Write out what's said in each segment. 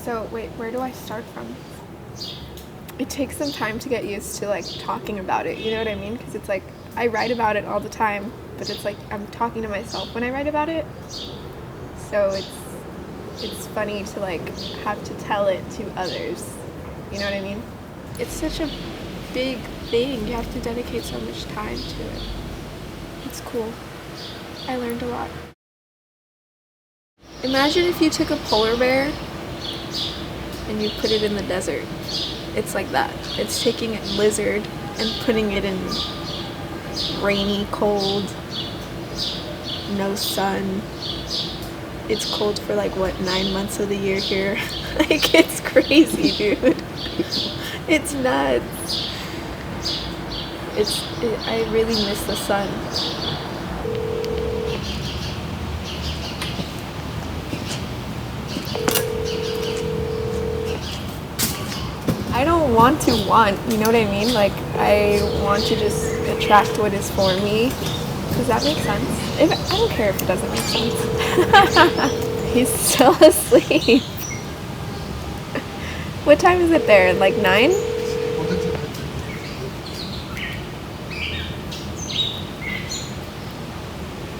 So wait, where do I start from? It takes some time to get used to like talking about it, you know what I mean? Because it's like I write about it all the time, but it's like I'm talking to myself when I write about it. So it's funny to like have to tell it to others. You know what I mean? It's such a big thing. You have to dedicate so much time to it. It's cool. I learned a lot. Imagine if you took a polar bear and you put it in the desert. It's like that. It's taking a lizard and putting it in rainy, cold, no sun. It's cold for like, what, 9 months of the year here? Like, it's crazy, dude. It's nuts. I really miss the sun. I don't want to you know what I mean? Like, I want to just attract what is for me. Does that make sense? I don't care if it doesn't make sense. He's still asleep. What time is it there? Like 9?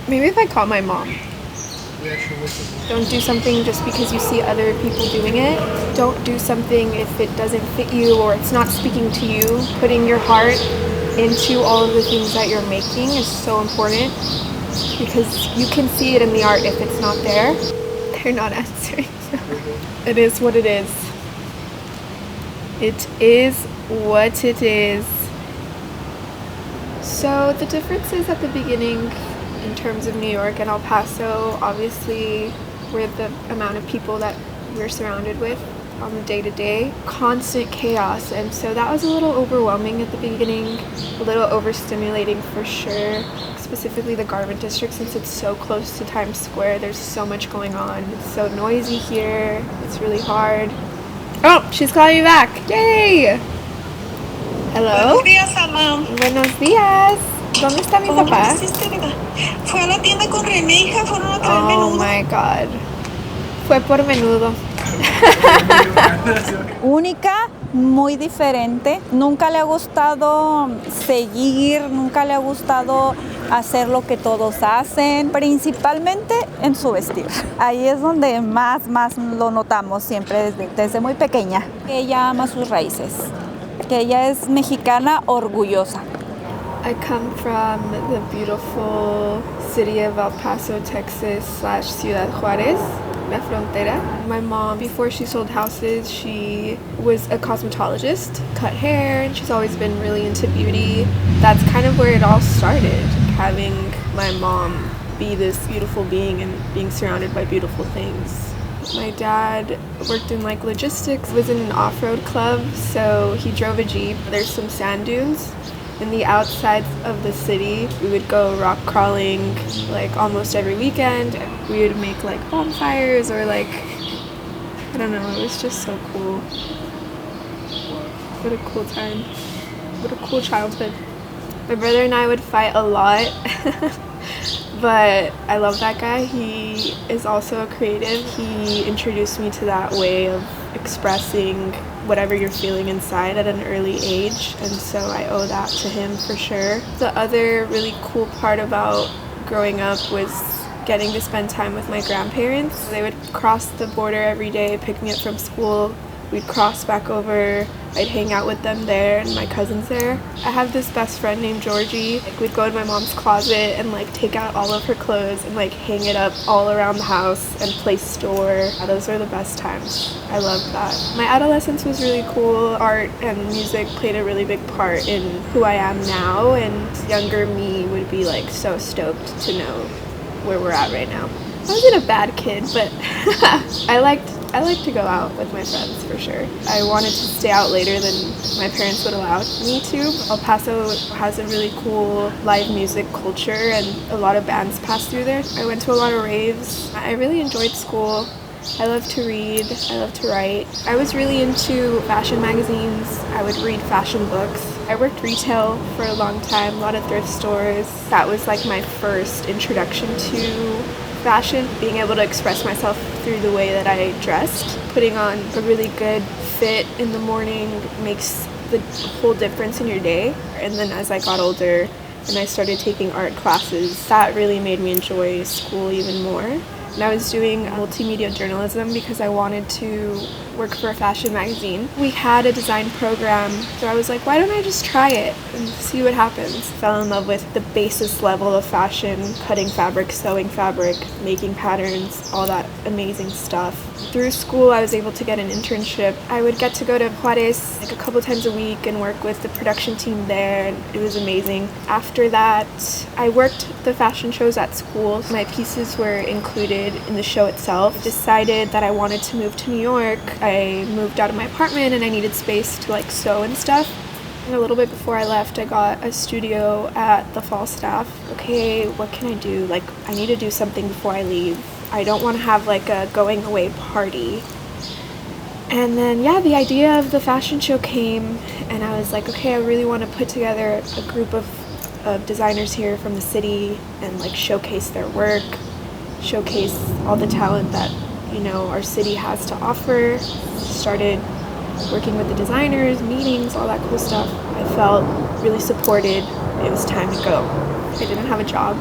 Maybe if I call my mom. Don't do something just because you see other people doing it. Don't do something if it doesn't fit you or it's not speaking to you. Putting your heart into all of the things that you're making is so important because you can see it in the art if it's not there. They're not answering. It is what it is. It is what it is. So the differences at the beginning in terms of New York and El Paso, obviously, with the amount of people that we're surrounded with on the day-to-day, constant chaos, and so that was a little overwhelming at the beginning, a little overstimulating for sure, specifically the Garment District since it's so close to Times Square. There's so much going on. It's so noisy here. It's really hard. Oh, she's calling you back. Yay! Hello? Buenos días, Alma. Buenos días. ¿Dónde está mi papá? Fue a la tienda con René, hija, fueron a traer menudo. Oh my god. Fue por menudo. Única, muy diferente. Nunca le ha gustado seguir, nunca le ha gustado hacer lo que todos hacen, principalmente en su vestir. Ahí es donde más lo notamos siempre desde muy pequeña. Ella ama sus raíces, que ella es mexicana orgullosa. I come from the beautiful city of El Paso, Texas / Ciudad Juarez, La Frontera. My mom, before she sold houses, she was a cosmetologist, cut hair, and she's always been really into beauty. That's kind of where it all started, having my mom be this beautiful being and being surrounded by beautiful things. My dad worked in like logistics, was in an off-road club, so he drove a Jeep. There's some sand dunes. In the outsides of the city, we would go rock crawling like almost every weekend. We would make like bonfires or like, I don't know, it was just so cool. What a cool time. What a cool childhood. My brother and I would fight a lot, but I love that guy. He is also a creative. He introduced me to that way of expressing whatever you're feeling inside at an early age, and so I owe that to him for sure. The other really cool part about growing up was getting to spend time with my grandparents. They would cross the border every day, pick me up from school. We'd cross back over. I'd hang out with them there and my cousins there. I have this best friend named Georgie. Like, we'd go in my mom's closet and like take out all of her clothes and like hang it up all around the house and play store. Those are the best times. I loved that. My adolescence was really cool. Art and music played a really big part in who I am now, and younger me would be like so stoked to know where we're at right now. I wasn't a bad kid, but I liked to go out with my friends for sure. I wanted to stay out later than my parents would allow me to. El Paso has a really cool live music culture and a lot of bands pass through there. I went to a lot of raves. I really enjoyed school. I love to read. I love to write. I was really into fashion magazines. I would read fashion books. I worked retail for a long time, a lot of thrift stores. That was like my first introduction to fashion, being able to express myself through the way that I dressed. Putting on a really good fit in the morning makes the whole difference in your day. And then as I got older and I started taking art classes, that really made me enjoy school even more. And I was doing multimedia journalism because I wanted to work for a fashion magazine. We had a design program, so I was like, why don't I just try it and see what happens? Fell in love with the basis level of fashion, cutting fabric, sewing fabric, making patterns, all that amazing stuff. Through school, I was able to get an internship. I would get to go to Juarez like a couple times a week and work with the production team there, and it was amazing. After that, I worked the fashion shows at school. My pieces were included in the show itself. I decided that I wanted to move to New York. I moved out of my apartment and I needed space to like sew and stuff. And a little bit before I left, I got a studio at the Falstaff. Okay, what can I do? Like, I need to do something before I leave. I don't want to have like a going away party. And then, yeah, the idea of the fashion show came and I was like, okay, I really want to put together a group of designers here from the city and like showcase their work, showcase all the talent that, you know, our city has to offer. Started working with the designers, meetings, all that cool stuff. I felt really supported. It was time to go. I didn't have a job.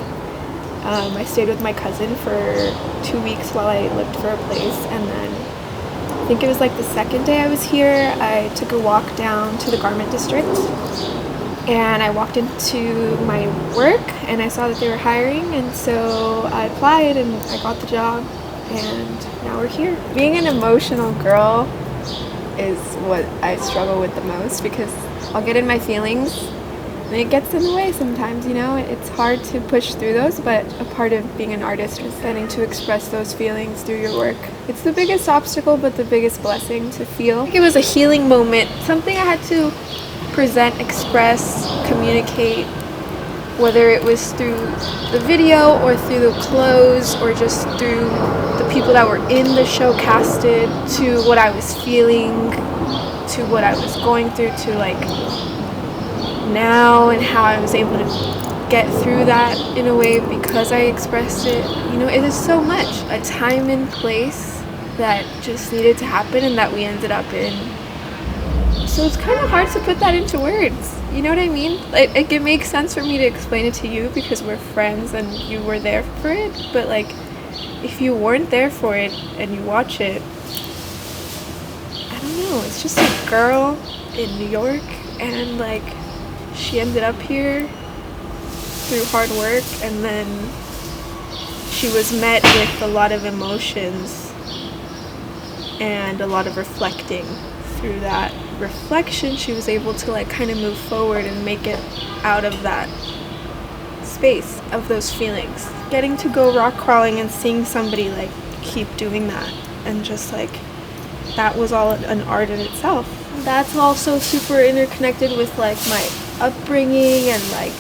I stayed with my cousin for 2 weeks while I looked for a place, and then I think it was like the second day I was here, I took a walk down to the garment district and I walked into my work and I saw that they were hiring, and so I applied and I got the job, and now we're here. Being an emotional girl is what I struggle with the most because I'll get in my feelings and it gets in the way sometimes, you know. It's hard to push through those, but a part of being an artist is getting to express those feelings through your work. It's the biggest obstacle, but the biggest blessing to feel. I think it was a healing moment, something I had to present, express, communicate, whether it was through the video or through the clothes or just through the people that were in the show casted, to what I was feeling, to what I was going through, to like now, and how I was able to get through that in a way because I expressed it. You know, it is so much. A time and place that just needed to happen and that we ended up in. So it's kind of hard to put that into words. You know what I mean? Like, it makes sense for me to explain it to you because we're friends and you were there for it. But like, if you weren't there for it and you watch it, I don't know. It's just a girl in New York, and like, she ended up here through hard work, and then she was met with a lot of emotions and a lot of reflecting. Through that reflection, she was able to like kind of move forward and make it out of that space of those feelings. Getting to go rock crawling and seeing somebody like keep doing that, and just like that was all an art in itself. That's also super interconnected with like my upbringing and like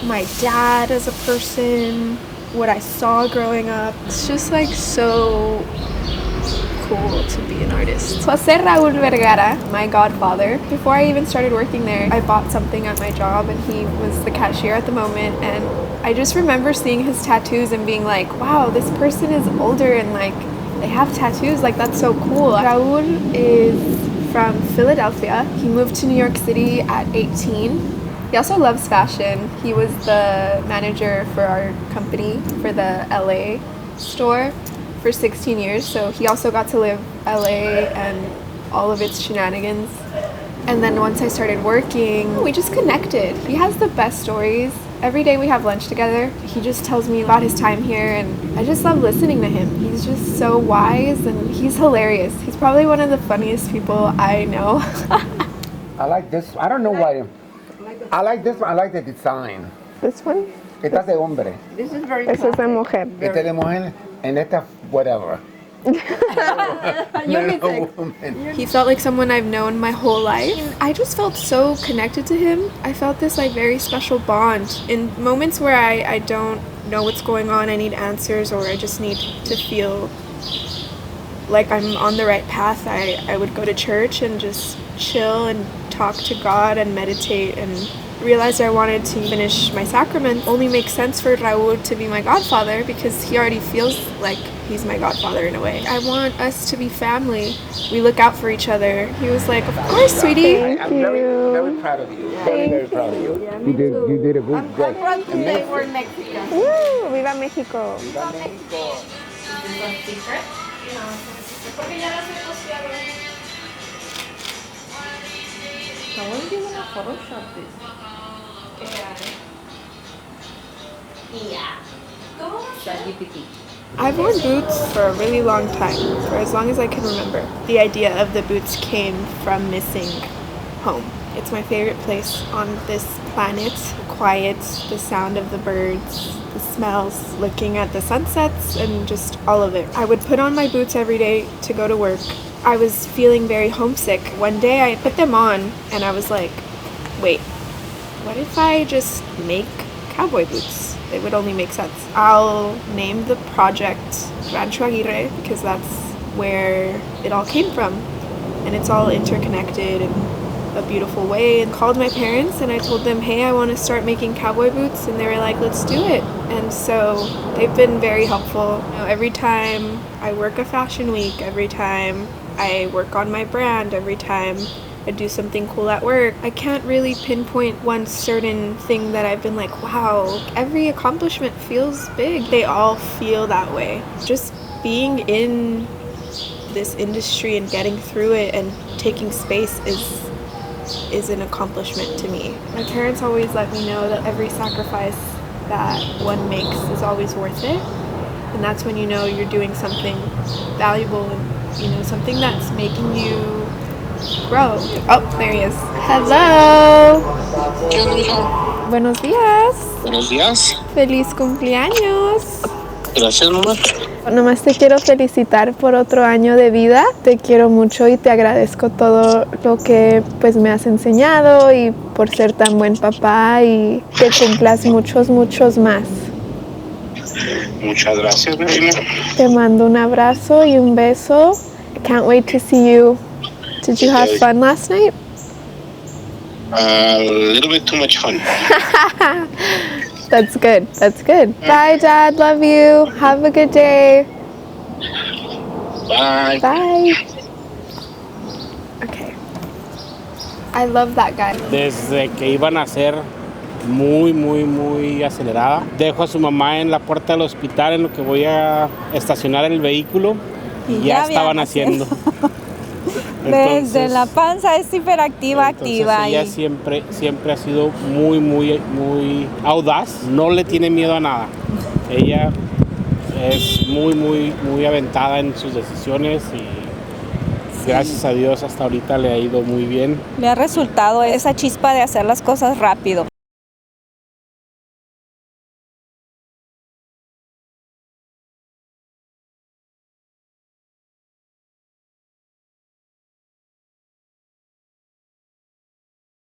my dad as a person, what I saw growing up. It's just like so cool to be an artist. Jose Raul Vergara, my godfather, before I even started working there, I bought something at my job and he was the cashier at the moment, and I just remember seeing his tattoos and being like, wow, this person is older and like they have tattoos, like that's so cool. Raul is from Philadelphia. He moved to New York City at 18. He also loves fashion. He was the manager for our company for the LA store for 16 years, so he also got to live LA and all of its shenanigans. And then once I started working, we just connected. He has the best stories. Every day we have lunch together. He just tells me about his time here, and I just love listening to him. He's just so wise and he's hilarious. He's probably one of the funniest people I know. I like this. I don't know why. I like this one. I like the design. This one? Esta es de hombre. This is very This is de mujer. Esta es de mujer, and esta whatever. He felt like someone I've known my whole life. I just felt so connected to him. I felt this like very special bond. In moments where I don't know what's going on, I need answers, or I just need to feel like I'm on the right path, I would go to church and just chill and talk to God and meditate and realized I wanted to finish my sacrament. It only makes sense for Raul to be my godfather because he already feels like he's my godfather in a way. I want us to be family. We look out for each other. He was like, of course, sweetie. I'm very proud of you. Very proud of you. You did a good job. We're in Mexico. Viva México. Viva México. I've worn boots for a really long time, for as long as I can remember. The idea of the boots came from missing home. It's my favorite place on this planet. The quiet, the sound of the birds, the smells, looking at the sunsets, and just all of it. I would put on my boots every day to go to work. I was feeling very homesick. One day I put them on and I was like, wait, what if I just make cowboy boots? It would only make sense. I'll name the project Rancho Aguirre because that's where it all came from. And it's all interconnected in a beautiful way. And called my parents and I told them, hey, I want to start making cowboy boots. And they were like, let's do it. And so they've been very helpful. You know, every time I work a fashion week, every time I work on my brand, every time I do something cool at work, I can't really pinpoint one certain thing that I've been like, wow, every accomplishment feels big. They all feel that way. Just being in this industry and getting through it and taking space is an accomplishment to me. My parents always let me know that every sacrifice that one makes is always worth it. And that's when you know you're doing something valuable and, you know, something that's making you grow. Oh, there he is. Hello. Buenos días. Buenos días. Feliz cumpleaños. Gracias, mamá. Nomás te quiero felicitar por otro año de vida. Te quiero mucho y te agradezco todo lo que pues me has enseñado y por ser tan buen papá y que cumplas muchos más. Muchas gracias, mi reina. Te mando un abrazo y un beso. I can't wait to see you. Did you have fun last night? A little bit too much fun. That's good. That's good. Bye, Dad. Love you. Have a good day. Bye. Bye. Okay. I love that guy. Desde que iban a ser muy acelerada. Dejo a su mamá en la puerta del hospital en lo que voy a estacionar el vehículo y ya estaban haciendo. Desde la panza es hiperactiva, activa. Ella siempre ha sido muy audaz, no le tiene miedo a nada. Ella es muy aventada en sus decisiones y gracias a Dios hasta ahorita le ha ido muy bien. Le ha resultado esa chispa de hacer las cosas rápido.